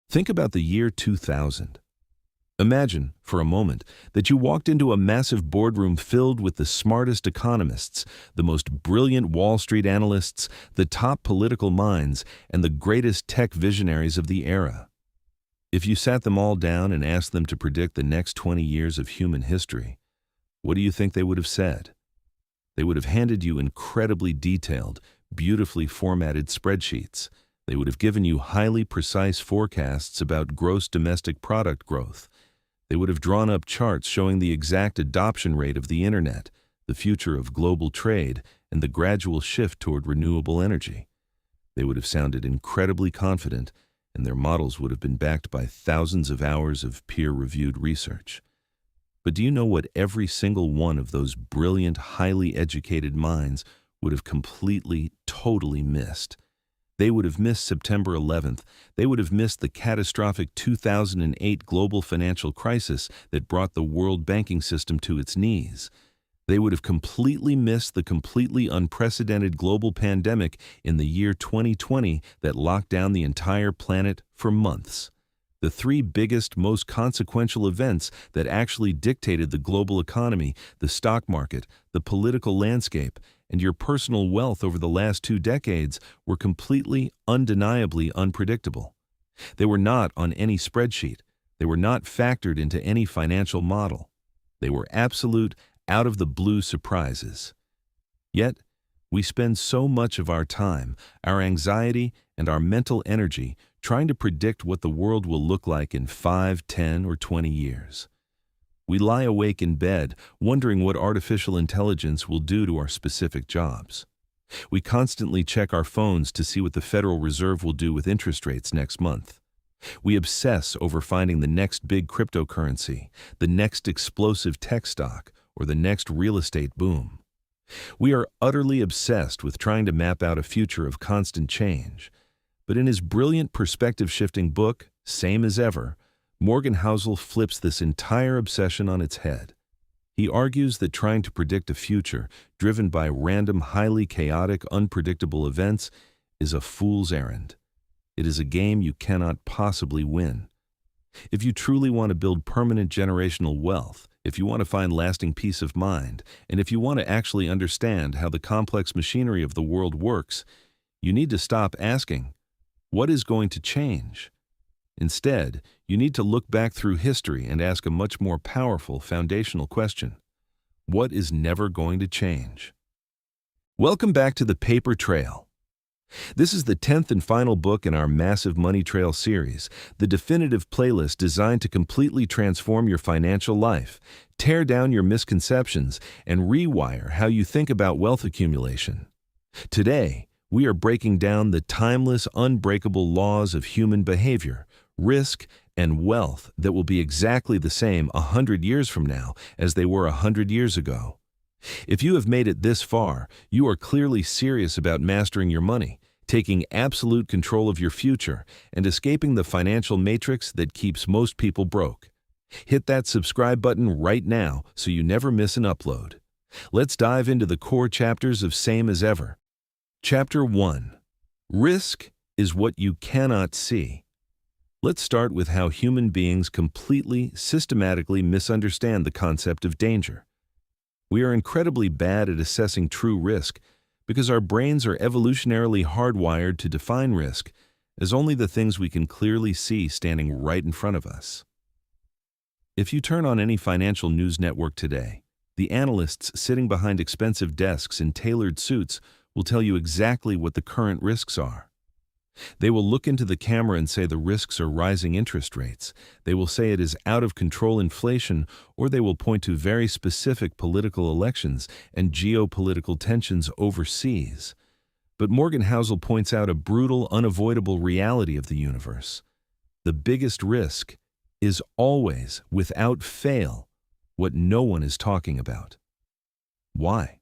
Think about the year 2000. Imagine, for a moment, that you walked into a massive boardroom filled with the smartest economists, the most brilliant Wall Street analysts, the top political minds, and the greatest tech visionaries of the era. If you sat them all down and asked them to predict the next 20 years of human history, what do you think they would have said? They would have handed you incredibly detailed, beautifully formatted spreadsheets. They would have given you highly precise forecasts about gross domestic product growth. They would have drawn up charts showing the exact adoption rate of the internet, the future of global trade, and the gradual shift toward renewable energy. They would have sounded incredibly confident, and their models would have been backed by thousands of hours of peer-reviewed research. But do you know what every single one of those brilliant, highly educated minds would have completely, totally missed? They would have missed September 11th. They would have missed the catastrophic 2008 global financial crisis that brought the world banking system to its knees. They would have completely missed the completely unprecedented global pandemic in the year 2020 that locked down the entire planet for months. The three biggest, most consequential events that actually dictated the global economy, the stock market, the political landscape, and your personal wealth over the last 2 decades were completely, undeniably unpredictable. They were not on any spreadsheet. They were not factored into any financial model. They were absolute, out-of-the-blue surprises. Yet, we spend so much of our time, our anxiety, and our mental energy trying to predict what the world will look like in 5, 10, or 20 years. We lie awake in bed, wondering what artificial intelligence will do to our specific jobs. We constantly check our phones to see what the Federal Reserve will do with interest rates next month. We obsess over finding the next big cryptocurrency, the next explosive tech stock, or the next real estate boom. We are utterly obsessed with trying to map out a future of constant change. But in his brilliant perspective-shifting book, Same as Ever, Morgan Housel flips this entire obsession on its head. He argues that trying to predict a future driven by random, highly chaotic, unpredictable events is a fool's errand. It is a game you cannot possibly win. If you truly want to build permanent generational wealth, if you want to find lasting peace of mind, and if you want to actually understand how the complex machinery of the world works, you need to stop asking, what is going to change? Instead, you need to look back through history and ask a much more powerful foundational question. What is never going to change? Welcome back to the Paper Trail. This is the 10th and final book in our massive Money Trail series, the definitive playlist designed to completely transform your financial life, tear down your misconceptions, and rewire how you think about wealth accumulation. Today, we are breaking down the timeless, unbreakable laws of human behavior, risk, and wealth that will be exactly the same 100 years from now as they were 100 years ago. If you have made it this far, you are clearly serious about mastering your money, taking absolute control of your future, and escaping the financial matrix that keeps most people broke. Hit that subscribe button right now so you never miss an upload. Let's dive into the core chapters of Same as Ever. Chapter 1. Risk is what you cannot see. Let's start with how human beings completely, systematically misunderstand the concept of danger. We are incredibly bad at assessing true risk because our brains are evolutionarily hardwired to define risk as only the things we can clearly see standing right in front of us. If you turn on any financial news network today, the analysts sitting behind expensive desks in tailored suits will tell you exactly what the current risks are. They will look into the camera and say the risks are rising interest rates. They will say it is out-of-control inflation, or they will point to very specific political elections and geopolitical tensions overseas. But Morgan Housel points out a brutal, unavoidable reality of the universe. The biggest risk is always, without fail, what no one is talking about. Why?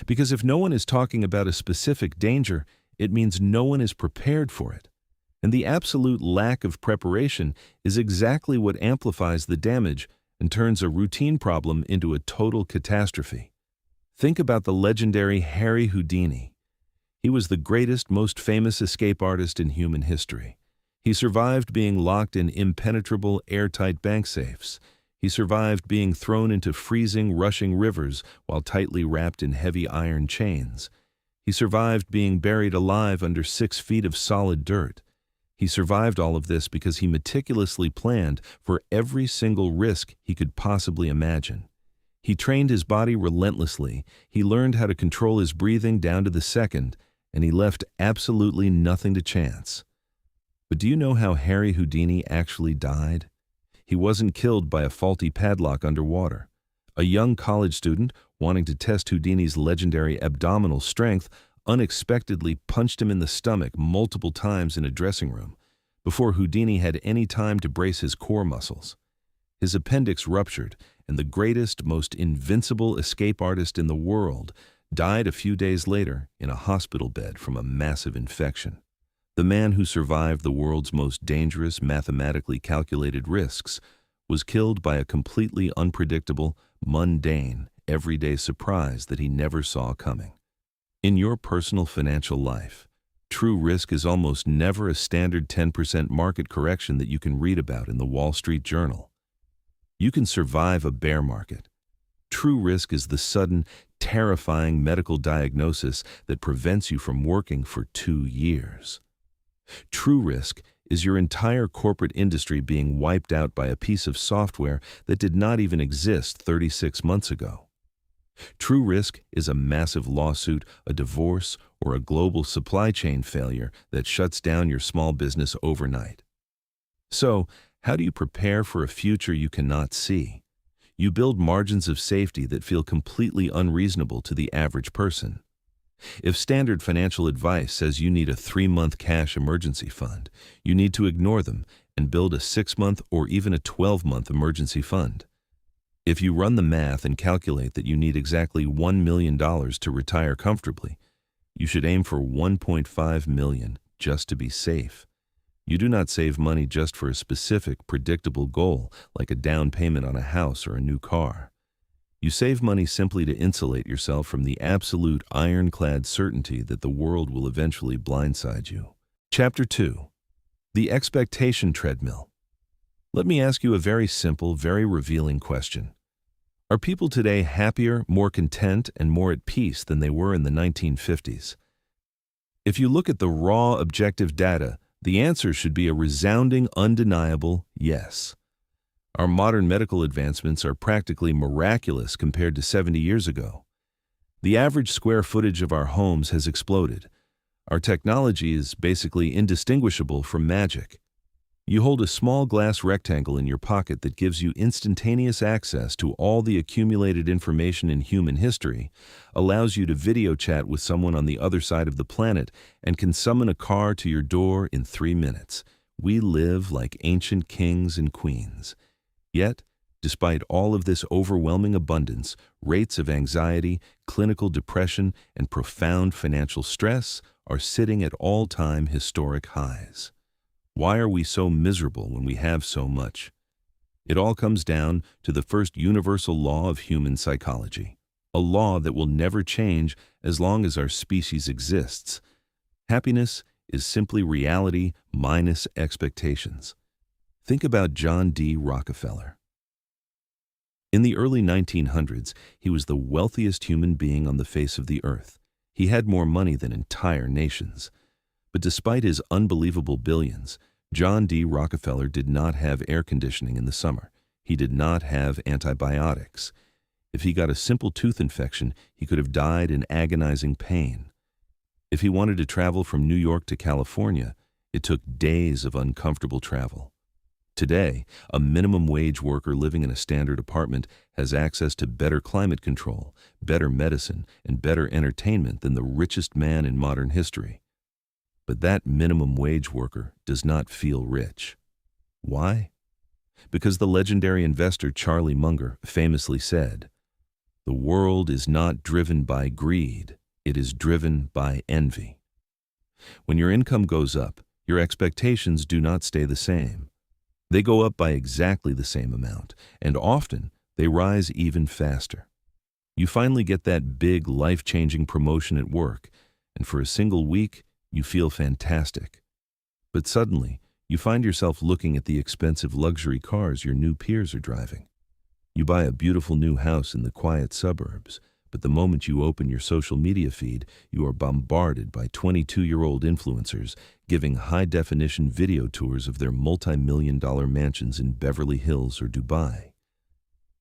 Because if no one is talking about a specific danger, it means no one is prepared for it. And the absolute lack of preparation is exactly what amplifies the damage and turns a routine problem into a total catastrophe. Think about the legendary Harry Houdini. He was the greatest, most famous escape artist in human history. He survived being locked in impenetrable, airtight bank safes. He survived being thrown into freezing, rushing rivers while tightly wrapped in heavy iron chains. He survived being buried alive under 6 feet of solid dirt. He survived all of this because he meticulously planned for every single risk he could possibly imagine. He trained his body relentlessly, he learned how to control his breathing down to the second, and he left absolutely nothing to chance. But do you know how Harry Houdini actually died? He wasn't killed by a faulty padlock underwater. A young college student, wanting to test Houdini's legendary abdominal strength, unexpectedly punched him in the stomach multiple times in a dressing room, before Houdini had any time to brace his core muscles. His appendix ruptured, and the greatest, most invincible escape artist in the world died a few days later in a hospital bed from a massive infection. The man who survived the world's most dangerous, mathematically calculated risks was killed by a completely unpredictable, mundane, everyday surprise that he never saw coming. In your personal financial life, true risk is almost never a standard 10% market correction that you can read about in the Wall Street Journal. You can survive a bear market. True risk is the sudden, terrifying medical diagnosis that prevents you from working for 2 years. True risk is your entire corporate industry being wiped out by a piece of software that did not even exist 36 months ago. True risk is a massive lawsuit, a divorce, or a global supply chain failure that shuts down your small business overnight. So, how do you prepare for a future you cannot see? You build margins of safety that feel completely unreasonable to the average person. If standard financial advice says you need a 3-month cash emergency fund, you need to ignore them and build a 6-month or even a 12-month emergency fund. If you run the math and calculate that you need exactly $1 million to retire comfortably, you should aim for $1.5 million just to be safe. You do not save money just for a specific, predictable goal like a down payment on a house or a new car. You save money simply to insulate yourself from the absolute ironclad certainty that the world will eventually blindside you. Chapter 2. The Expectation Treadmill. Let me ask you a very simple, very revealing question. Are people today happier, more content, and more at peace than they were in the 1950s? If you look at the raw, objective data, the answer should be a resounding, undeniable yes. Our modern medical advancements are practically miraculous compared to 70 years ago. The average square footage of our homes has exploded. Our technology is basically indistinguishable from magic. You hold a small glass rectangle in your pocket that gives you instantaneous access to all the accumulated information in human history, allows you to video chat with someone on the other side of the planet, and can summon a car to your door in 3 minutes. We live like ancient kings and queens. Yet, despite all of this overwhelming abundance, rates of anxiety, clinical depression, and profound financial stress are sitting at all-time historic highs. Why are we so miserable when we have so much? It all comes down to the first universal law of human psychology, a law that will never change as long as our species exists. Happiness is simply reality minus expectations. Think about John D. Rockefeller. In the early 1900s, he was the wealthiest human being on the face of the earth. He had more money than entire nations. But despite his unbelievable billions, John D. Rockefeller did not have air conditioning in the summer. He did not have antibiotics. If he got a simple tooth infection, he could have died in agonizing pain. If he wanted to travel from New York to California, it took days of uncomfortable travel. Today, a minimum wage worker living in a standard apartment has access to better climate control, better medicine, and better entertainment than the richest man in modern history. But that minimum wage worker does not feel rich. Why? Because the legendary investor Charlie Munger famously said, "The world is not driven by greed, it is driven by envy." When your income goes up, your expectations do not stay the same. They go up by exactly the same amount, and often they rise even faster. You finally get that big, life-changing promotion at work, and for a single week, you feel fantastic. But suddenly, You find yourself looking at the expensive luxury cars your new peers are driving. You buy a beautiful new house in the quiet suburbs, but the moment you open your social media feed, you are bombarded by 22-year-old influencers giving high-definition video tours of their multi-million-dollar mansions in Beverly Hills or Dubai.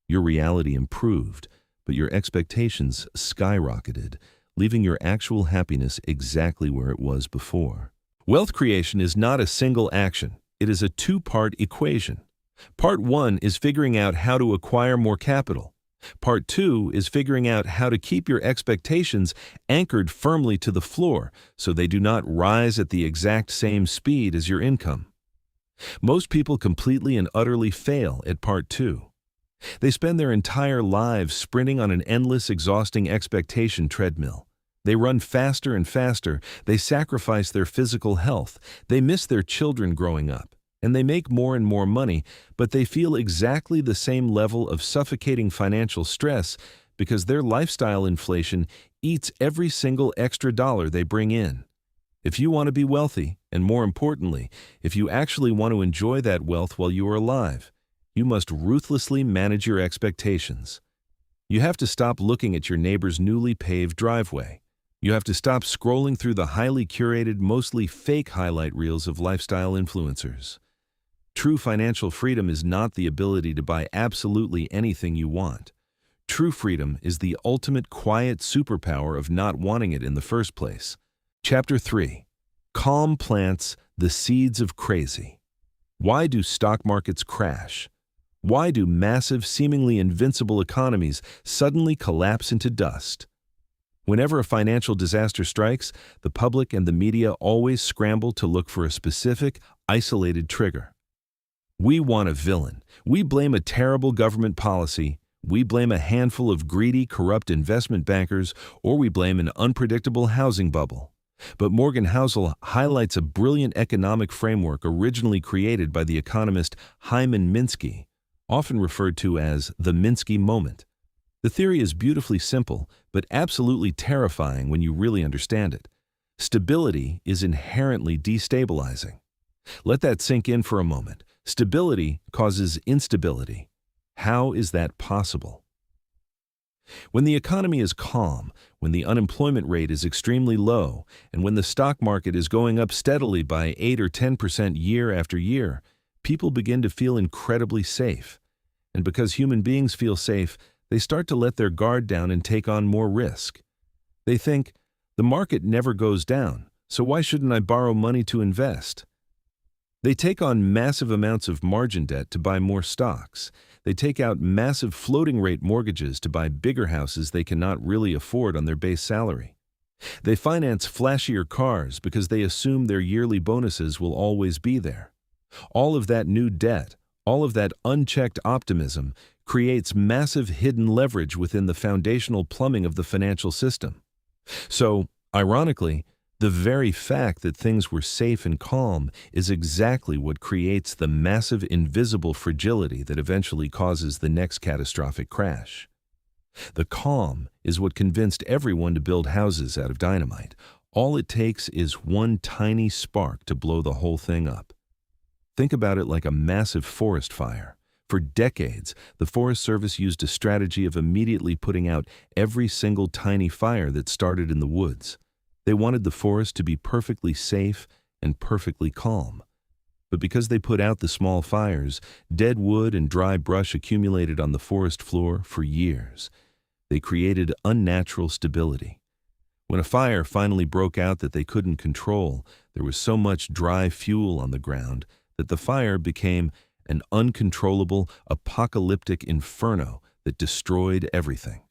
Your reality improved, but your expectations skyrocketed, leaving your actual happiness exactly where it was before. Wealth creation is not a single action. It is a two-part equation. Part 1 is figuring out how to acquire more capital. Part 2 is figuring out how to keep your expectations anchored firmly to the floor so they do not rise at the exact same speed as your income. Most people completely and utterly fail at Part 2. They spend their entire lives sprinting on an endless, exhausting expectation treadmill. They run faster and faster, they sacrifice their physical health, they miss their children growing up, and they make more and more money, but they feel exactly the same level of suffocating financial stress because their lifestyle inflation eats every single extra dollar they bring in. If you want to be wealthy, and more importantly, if you actually want to enjoy that wealth while you are alive, you must ruthlessly manage your expectations. You have to stop looking at your neighbor's newly paved driveway. You have to stop scrolling through the highly curated, mostly fake highlight reels of lifestyle influencers. True financial freedom is not the ability to buy absolutely anything you want. True freedom is the ultimate quiet superpower of not wanting it in the first place. Chapter 3. Calm plants the seeds of crazy. Why do stock markets crash? Why do massive, seemingly invincible economies suddenly collapse into dust? Whenever a financial disaster strikes, the public and the media always scramble to look for a specific, isolated trigger. We want a villain. We blame a terrible government policy. We blame a handful of greedy, corrupt investment bankers, or we blame an unpredictable housing bubble. But Morgan Housel highlights a brilliant economic framework originally created by the economist Hyman Minsky, often referred to as the Minsky moment. The theory is beautifully simple, but absolutely terrifying when you really understand it. Stability is inherently destabilizing. Let that sink in for a moment. Stability causes instability. How is that possible? When the economy is calm, when the unemployment rate is extremely low, and when the stock market is going up steadily by 8 or 10% year after year, people begin to feel incredibly safe. And because human beings feel safe, they start to let their guard down and take on more risk. They think, the market never goes down, so why shouldn't I borrow money to invest? They take on massive amounts of margin debt to buy more stocks. They take out massive floating rate mortgages to buy bigger houses they cannot really afford on their base salary. They finance flashier cars because they assume their yearly bonuses will always be there. All of that new debt, all of that unchecked optimism creates massive hidden leverage within the foundational plumbing of the financial system. So, ironically, the very fact that things were safe and calm is exactly what creates the massive invisible fragility that eventually causes the next catastrophic crash. The calm is what convinced everyone to build houses out of dynamite. All it takes is one tiny spark to blow the whole thing up. Think about it like a massive forest fire. For decades, the Forest Service used a strategy of immediately putting out every single tiny fire that started in the woods. They wanted the forest to be perfectly safe and perfectly calm. But because they put out the small fires, dead wood and dry brush accumulated on the forest floor for years. They created unnatural stability. When a fire finally broke out that they couldn't control, there was so much dry fuel on the ground that the fire became an uncontrollable, apocalyptic inferno that destroyed everything.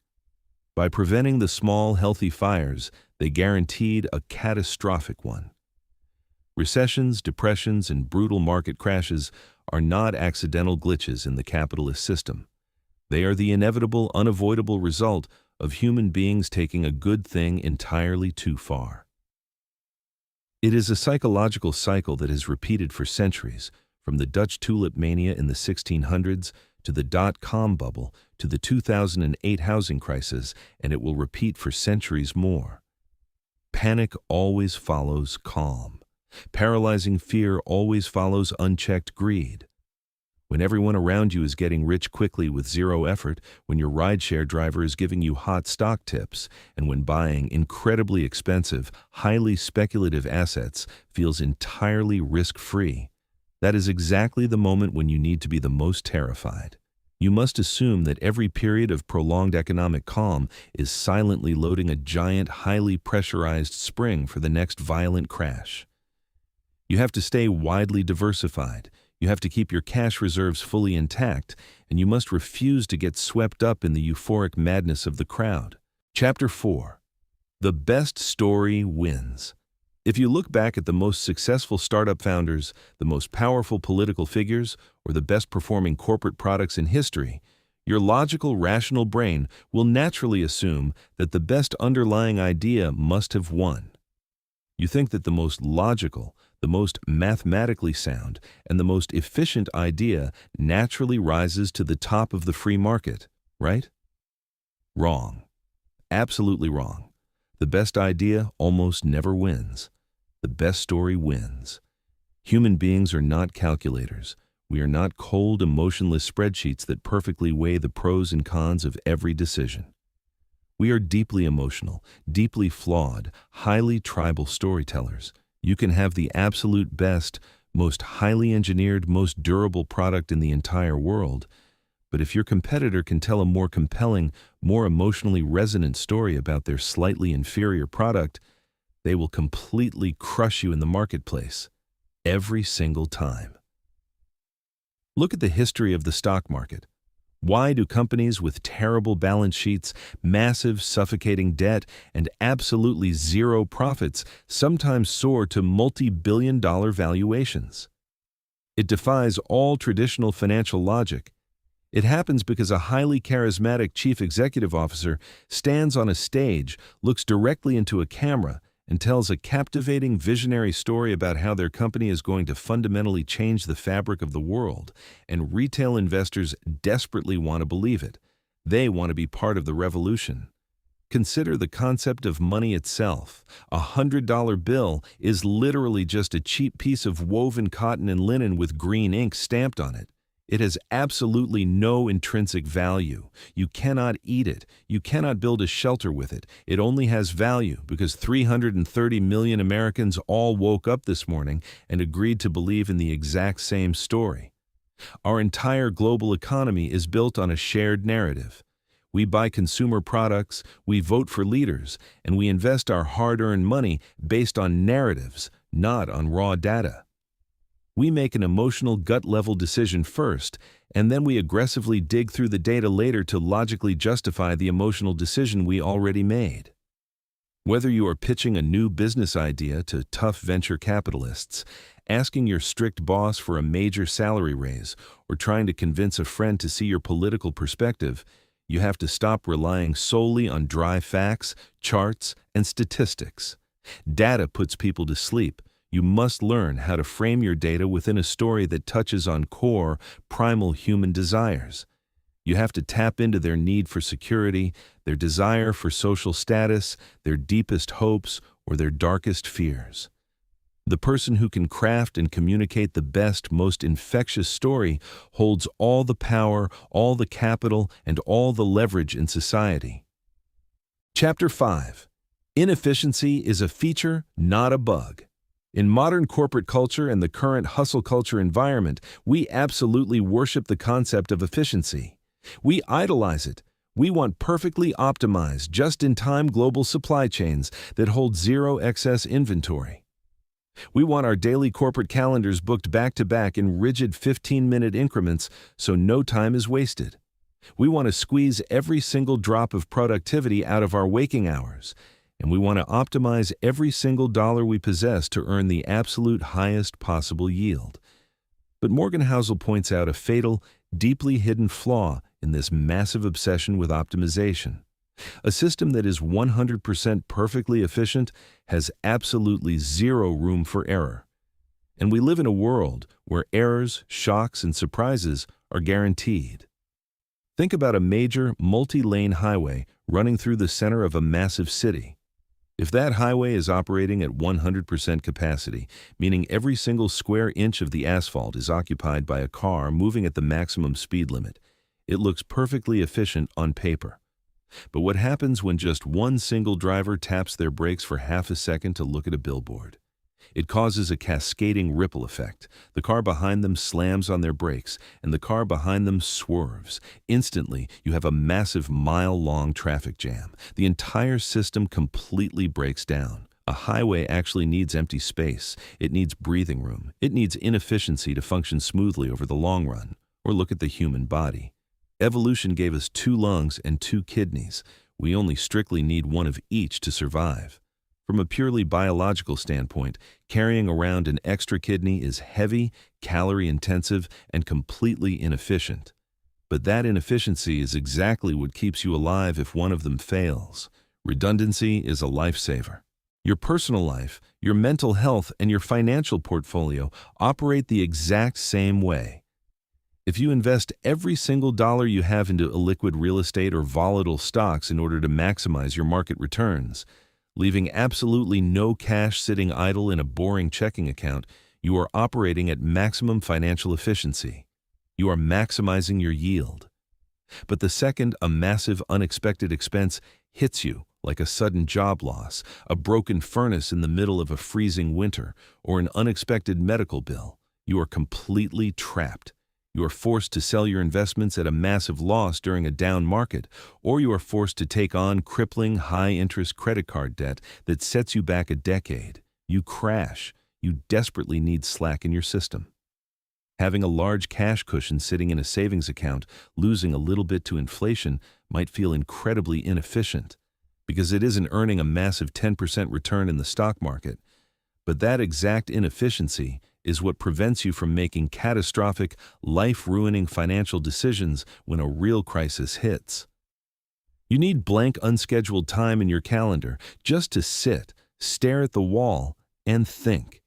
By preventing the small, healthy fires, they guaranteed a catastrophic one. Recessions, depressions, and brutal market crashes are not accidental glitches in the capitalist system. They are the inevitable, unavoidable result of human beings taking a good thing entirely too far. It is a psychological cycle that has repeated for centuries, from the Dutch tulip mania in the 1600s to the dot-com bubble to the 2008 housing crisis, and it will repeat for centuries more. Panic always follows calm. Paralyzing fear always follows unchecked greed. When everyone around you is getting rich quickly with zero effort, when your rideshare driver is giving you hot stock tips, and when buying incredibly expensive, highly speculative assets feels entirely risk-free, that is exactly the moment when you need to be the most terrified. You must assume that every period of prolonged economic calm is silently loading a giant, highly pressurized spring for the next violent crash. You have to stay widely diversified. You have to keep your cash reserves fully intact, and you must refuse to get swept up in the euphoric madness of the crowd. Chapter 4. The best story wins. If you look back at the most successful startup founders, the most powerful political figures, or the best performing corporate products in history, your logical, rational brain will naturally assume that the best underlying idea must have won. You think that the most logical, the most mathematically sound, and the most efficient idea naturally rises to the top of the free market, right? Wrong. Absolutely wrong. The best idea almost never wins. The best story wins. Human beings are not calculators. We are not cold, emotionless spreadsheets that perfectly weigh the pros and cons of every decision. We are deeply emotional, deeply flawed, highly tribal storytellers. You can have the absolute best, most highly engineered, most durable product in the entire world, but if your competitor can tell a more compelling, more emotionally resonant story about their slightly inferior product, they will completely crush you in the marketplace, every single time. Look at the history of the stock market. Why do companies with terrible balance sheets, massive suffocating debt, and absolutely zero profits sometimes soar to multi-billion-dollar valuations? It defies all traditional financial logic. It happens because a highly charismatic chief executive officer stands on a stage, looks directly into a camera, and tells a captivating, visionary story about how their company is going to fundamentally change the fabric of the world, and retail investors desperately want to believe it. They want to be part of the revolution. Consider the concept of money itself. A $100 bill is literally just a cheap piece of woven cotton and linen with green ink stamped on it. It has absolutely no intrinsic value. You cannot eat it. You cannot build a shelter with it. It only has value because 330 million Americans all woke up this morning and agreed to believe in the exact same story. Our entire global economy is built on a shared narrative. We buy consumer products, we vote for leaders, and we invest our hard-earned money based on narratives, not on raw data. We make an emotional gut-level decision first, and then we aggressively dig through the data later to logically justify the emotional decision we already made. Whether you are pitching a new business idea to tough venture capitalists, asking your strict boss for a major salary raise, or trying to convince a friend to see your political perspective, you have to stop relying solely on dry facts, charts, and statistics. Data puts people to sleep. You must learn how to frame your data within a story that touches on core, primal human desires. You have to tap into their need for security, their desire for social status, their deepest hopes, or their darkest fears. The person who can craft and communicate the best, most infectious story holds all the power, all the capital, and all the leverage in society. Chapter 5. Inefficiency is a feature, not a bug. In modern corporate culture and the current hustle culture environment, we absolutely worship the concept of efficiency. We idolize it. We want perfectly optimized, just-in-time global supply chains that hold zero excess inventory. We want our daily corporate calendars booked back-to-back in rigid 15-minute increments so no time is wasted. We want to squeeze every single drop of productivity out of our waking hours. And we want to optimize every single dollar we possess to earn the absolute highest possible yield. But Morgan Housel points out a fatal, deeply hidden flaw in this massive obsession with optimization. A system that is 100% perfectly efficient has absolutely zero room for error. And we live in a world where errors, shocks, and surprises are guaranteed. Think about a major, multi-lane highway running through the center of a massive city. If that highway is operating at 100% capacity, meaning every single square inch of the asphalt is occupied by a car moving at the maximum speed limit, it looks perfectly efficient on paper. But what happens when just one single driver taps their brakes for half a second to look at a billboard? It causes a cascading ripple effect. The car behind them slams on their brakes, and the car behind them swerves. Instantly, you have a massive mile-long traffic jam. The entire system completely breaks down. A highway actually needs empty space. It needs breathing room. It needs inefficiency to function smoothly over the long run. Or look at the human body. Evolution gave us 2 lungs and 2 kidneys. We only strictly need one of each to survive. From a purely biological standpoint, carrying around an extra kidney is heavy, calorie-intensive, and completely inefficient. But that inefficiency is exactly what keeps you alive if one of them fails. Redundancy is a lifesaver. Your personal life, your mental health, and your financial portfolio operate the exact same way. If you invest every single dollar you have into illiquid real estate or volatile stocks in order to maximize your market returns, leaving absolutely no cash sitting idle in a boring checking account, you are operating at maximum financial efficiency. You are maximizing your yield. But the second a massive unexpected expense hits you, like a sudden job loss, a broken furnace in the middle of a freezing winter, or an unexpected medical bill, you are completely trapped. You are forced to sell your investments at a massive loss during a down market, or you are forced to take on crippling high-interest credit card debt that sets you back a decade. You crash. You desperately need slack in your system. Having a large cash cushion sitting in a savings account, losing a little bit to inflation, might feel incredibly inefficient, because it isn't earning a massive 10% return in the stock market. But that exact inefficiency is what prevents you from making catastrophic, life-ruining financial decisions when a real crisis hits. You need blank, unscheduled time in your calendar just to sit, stare at the wall, and think.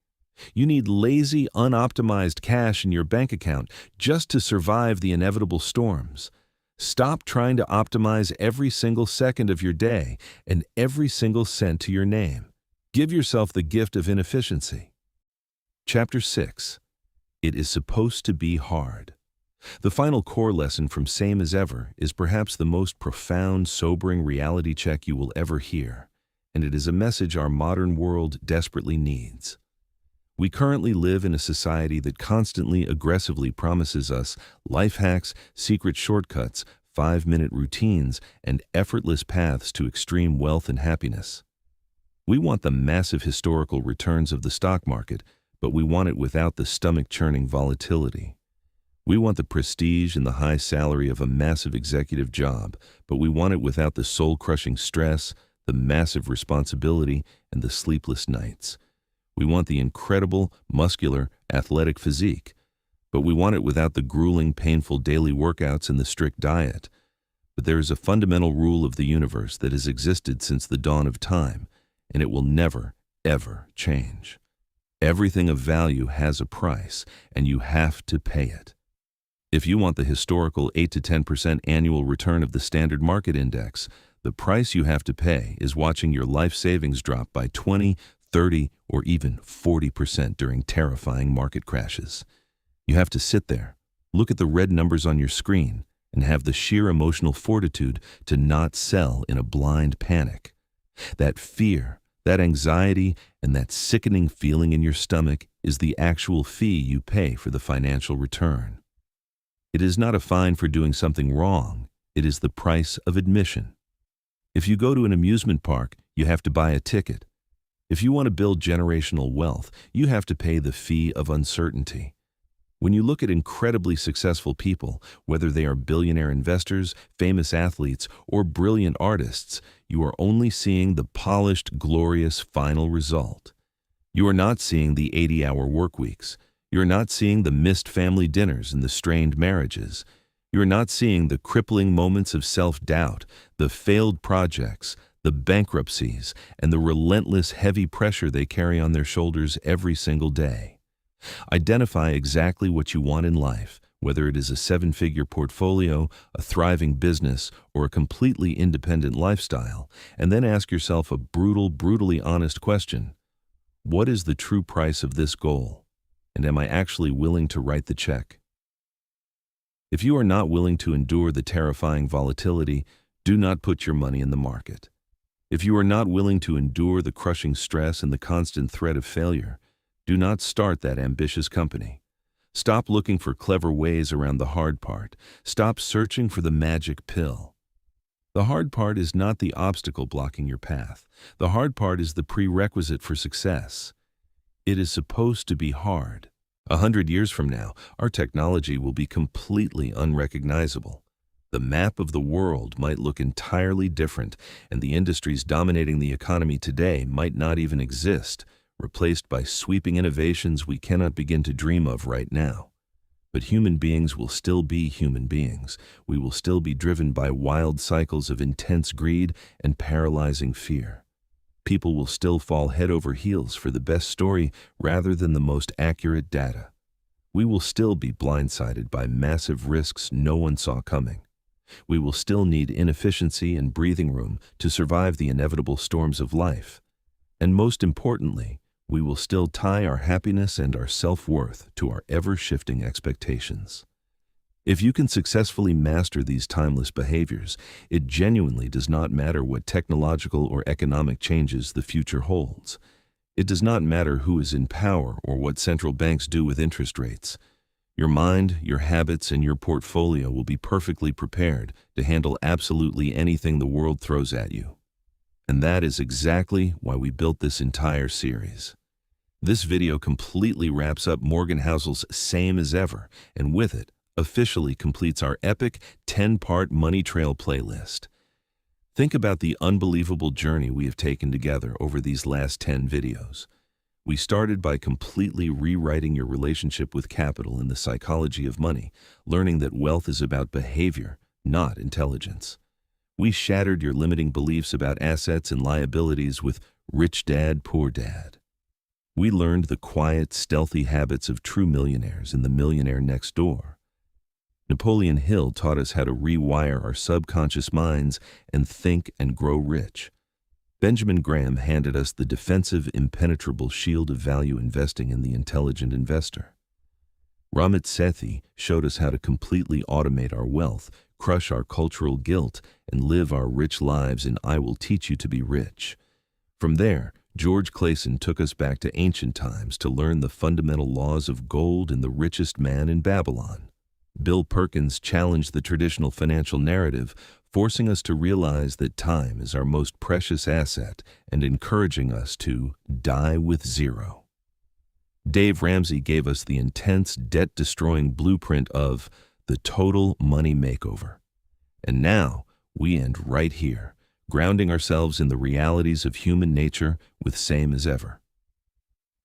You need lazy, unoptimized cash in your bank account just to survive the inevitable storms. Stop trying to optimize every single second of your day and every single cent to your name. Give yourself the gift of inefficiency. Chapter 6. It is supposed to be hard. The final core lesson from Same as Ever is perhaps the most profound, sobering reality check you will ever hear, and it is a message our modern world desperately needs. We currently live in a society that constantly aggressively promises us life hacks, secret shortcuts, 5-minute routines, and effortless paths to extreme wealth and happiness. We want the massive historical returns of the stock market, but we want it without the stomach-churning volatility. We want the prestige and the high salary of a massive executive job, but we want it without the soul-crushing stress, the massive responsibility, and the sleepless nights. We want the incredible, muscular, athletic physique, but we want it without the grueling, painful daily workouts and the strict diet. But there is a fundamental rule of the universe that has existed since the dawn of time, and it will never, ever change. Everything of value has a price, and you have to pay it. If you want the historical 8 to 10% annual return of the standard market index, the price you have to pay is watching your life savings drop by 20, 30, or even 40% during terrifying market crashes. You have to sit there, look at the red numbers on your screen, and have the sheer emotional fortitude to not sell in a blind panic. That fear, that anxiety, and that sickening feeling in your stomach is the actual fee you pay for the financial return. It is not a fine for doing something wrong. It is the price of admission. If you go to an amusement park, you have to buy a ticket. If you want to build generational wealth, you have to pay the fee of uncertainty. When you look at incredibly successful people, whether they are billionaire investors, famous athletes, or brilliant artists, you are only seeing the polished, glorious final result. You are not seeing the 80-hour work weeks. You are not seeing the missed family dinners and the strained marriages. You are not seeing the crippling moments of self-doubt, the failed projects, the bankruptcies, and the relentless heavy pressure they carry on their shoulders every single day. Identify exactly what you want in life, Whether it is a seven-figure portfolio, a thriving business, or a completely independent lifestyle, and then ask yourself a brutally honest question. What is the true price of this goal? And am I actually willing to write the check? If you are not willing to endure the terrifying volatility, do not put your money in the market. If you are not willing to endure the crushing stress and the constant threat of failure, do not start that ambitious company. Stop looking for clever ways around the hard part. Stop searching for the magic pill. The hard part is not the obstacle blocking your path. The hard part is the prerequisite for success. It is supposed to be hard. 100 years from now, our technology will be completely unrecognizable. The map of the world might look entirely different, and the industries dominating the economy today might not even exist, replaced by sweeping innovations we cannot begin to dream of right now. But human beings will still be human beings. We will still be driven by wild cycles of intense greed and paralyzing fear. People will still fall head over heels for the best story rather than the most accurate data. We will still be blindsided by massive risks no one saw coming. We will still need inefficiency and breathing room to survive the inevitable storms of life. And most importantly, we will still tie our happiness and our self-worth to our ever-shifting expectations. If you can successfully master these timeless behaviors, it genuinely does not matter what technological or economic changes the future holds. It does not matter who is in power or what central banks do with interest rates. Your mind, your habits, and your portfolio will be perfectly prepared to handle absolutely anything the world throws at you. And that is exactly why we built this entire series. This video completely wraps up Morgan Housel's Same as Ever, and with it, officially completes our epic 10-part money trail playlist. Think about the unbelievable journey we have taken together over these last 10 videos. We started by completely rewriting your relationship with capital and the psychology of money, learning that wealth is about behavior, not intelligence. We shattered your limiting beliefs about assets and liabilities with Rich Dad, Poor Dad. We learned the quiet, stealthy habits of true millionaires in The Millionaire Next Door. Napoleon Hill taught us how to rewire our subconscious minds and think and grow rich. Benjamin Graham handed us the defensive, impenetrable shield of value investing in The Intelligent Investor. Ramit Sethi showed us how to completely automate our wealth, crush our cultural guilt, and live our rich lives in I Will Teach You to Be Rich. From there, George Clason took us back to ancient times to learn the fundamental laws of gold and the richest man in Babylon. Bill Perkins challenged the traditional financial narrative, forcing us to realize that time is our most precious asset and encouraging us to die with zero. Dave Ramsey gave us the intense, debt-destroying blueprint of the total money makeover. And now, we end right here, grounding ourselves in the realities of human nature with Same as Ever.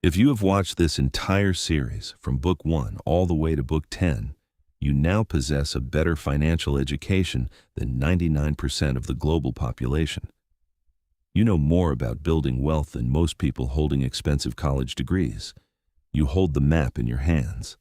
If you have watched this entire series, from Book 1 all the way to Book 10, you now possess a better financial education than 99% of the global population. You know more about building wealth than most people holding expensive college degrees. You hold the map in your hands.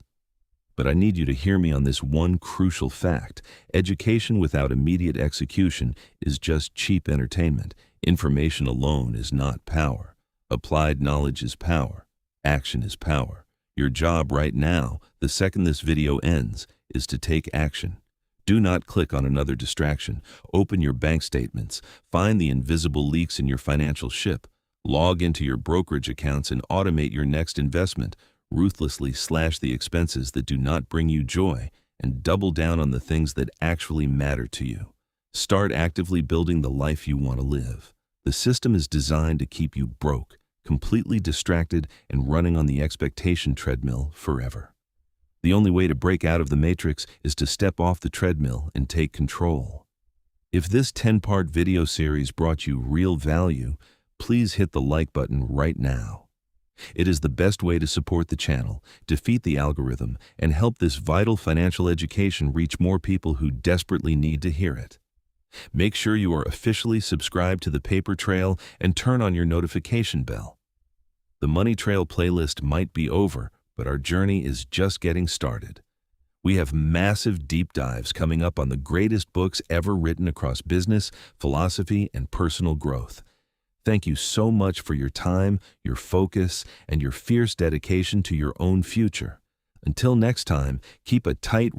But I need you to hear me on this one crucial fact. Education without immediate execution is just cheap entertainment. Information alone is not power. Applied knowledge is power. Action is power. Your job right now, the second this video ends, is to take action. Do not click on another distraction. Open your bank statements. Find the invisible leaks in your financial ship. Log into your brokerage accounts and automate your next investment. Ruthlessly slash the expenses that do not bring you joy and double down on the things that actually matter to you. Start actively building the life you want to live. The system is designed to keep you broke, completely distracted, and running on the expectation treadmill forever. The only way to break out of the matrix is to step off the treadmill and take control. If this 10-part video series brought you real value, please hit the like button right now. It is the best way to support the channel, defeat the algorithm, and help this vital financial education reach more people who desperately need to hear it. Make sure you are officially subscribed to the Paper Trail and turn on your notification bell. The Money Trail playlist might be over, but our journey is just getting started. We have massive deep dives coming up on the greatest books ever written across business, philosophy, and personal growth. Thank you so much for your time, your focus, and your fierce dedication to your own future. Until next time, keep a tight